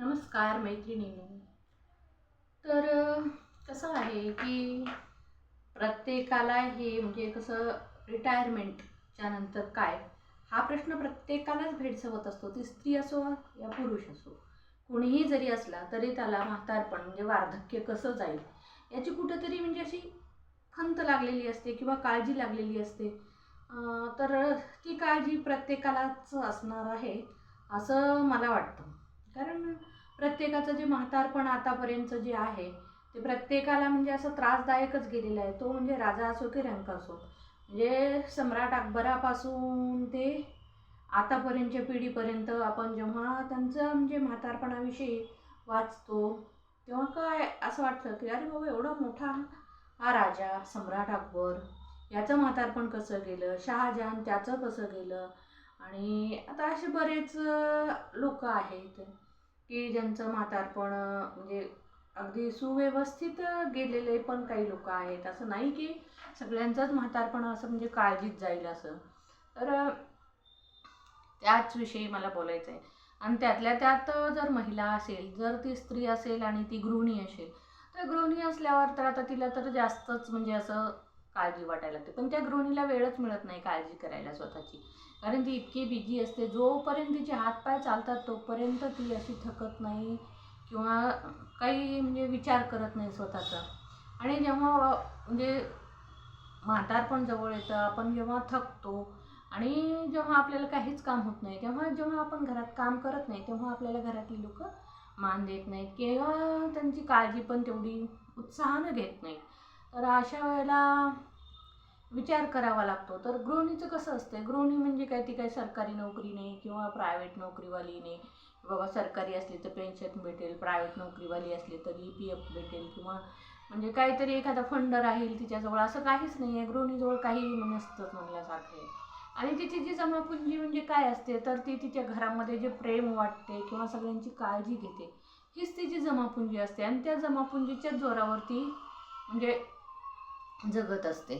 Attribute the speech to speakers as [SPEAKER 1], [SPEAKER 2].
[SPEAKER 1] नमस्कार मैत्रिणींनो. तर कसं आहे की प्रत्येकाला हे म्हणजे कसं रिटायरमेंटच्या नंतर काय हा प्रश्न प्रत्येकालाच भेडसावत असतो. ती स्त्री असो या पुरुष असो, कोणीही जरी असला तरी त्याला म्हातारपण म्हणजे वार्धक्य कसं जाईल याची कुठेतरी म्हणजे अशी खंत लागलेली असते किंवा काळजी लागलेली असते. तर ती काळजी प्रत्येकालाच असणार आहे असं मला वाटतं. कारण प्रत्येकाचं जे म्हातारपण आतापर्यंत जे आहे ते प्रत्येकाला म्हणजे असं त्रासदायकच गेलेलं आहे. तो म्हणजे राजा असो की रंक असो, म्हणजे सम्राट अकबरापासून ते आतापर्यंतच्या पिढीपर्यंत आपण जेव्हा त्यांचं म्हणजे म्हातारपणाविषयी वाचतो तेव्हा काय असं वाटतं की अरे बाबा एवढा मोठा हा राजा सम्राट अकबर याचं म्हातारपण कसं गेलं, शहाजहान त्याचं कसं गेलं. आणि आता असे बरेच लोक आहेत की ज्यांचं म्हातारपण म्हणजे अगदी सुव्यवस्थित गेलेले पण काही लोक आहेत. असं नाही की सगळ्यांचंच म्हातारपण असं म्हणजे काळजीत जाईल असं. तर त्याच विषयी मला बोलायचं आहे. आणि त्यातल्या त्यात जर महिला असेल, जर ती स्त्री असेल आणि ती गृहिणी असेल, तर गृहिणी असल्यावर तर आता तिला तर जास्तच म्हणजे असं काळजी वाटायला लागते. पण त्या गृहिणीला वेळच मिळत नाही काळजी करायला स्वतःची, कारण ती इतकी बिझी असते. जोपर्यंत तिचे हातपाय चालतात तोपर्यंत ती अशी थकत नाही किंवा काही म्हणजे विचार करत नाही स्वतःचा. आणि जेव्हा म्हणजे म्हातारपण जवळ येतं, आपण जेव्हा थकतो आणि जेव्हा आपल्याला काहीच काम होत नाही, जेव्हा आपण घरात काम करत नाही तेव्हा आपल्याला घरातली लोक मान देत नाहीत किंवा त्यांची काळजी पण तेवढी उत्साहानं घेत नाहीत. तर अशा वेळेला विचार करावा लागतो. तर गृहिणीचं कसं असतं, गृहिणी म्हणजे काय, ती काही सरकारी नोकरी नाही किंवा प्रायव्हेट नोकरीवाली नाही. बाबा सरकारी असली तर पेन्शन भेटेल, प्रायव्हेट नोकरीवाली असली तर EPF भेटेल किंवा म्हणजे काहीतरी एखादा फंड राहील तिच्याजवळ, असं काहीच नाही आहे. गृहिणीजवळ काही नसतं म्हणल्यासारखं आहे. आणि तिची जी जमापुंजी म्हणजे काय असते, तर ती तिच्या घरामध्ये जे प्रेम वाटते किंवा सगळ्यांची काळजी घेते हीच तिची जमापुंजी असते. आणि त्या जमापुंजीच्याच जोरावरती म्हणजे जगत असते.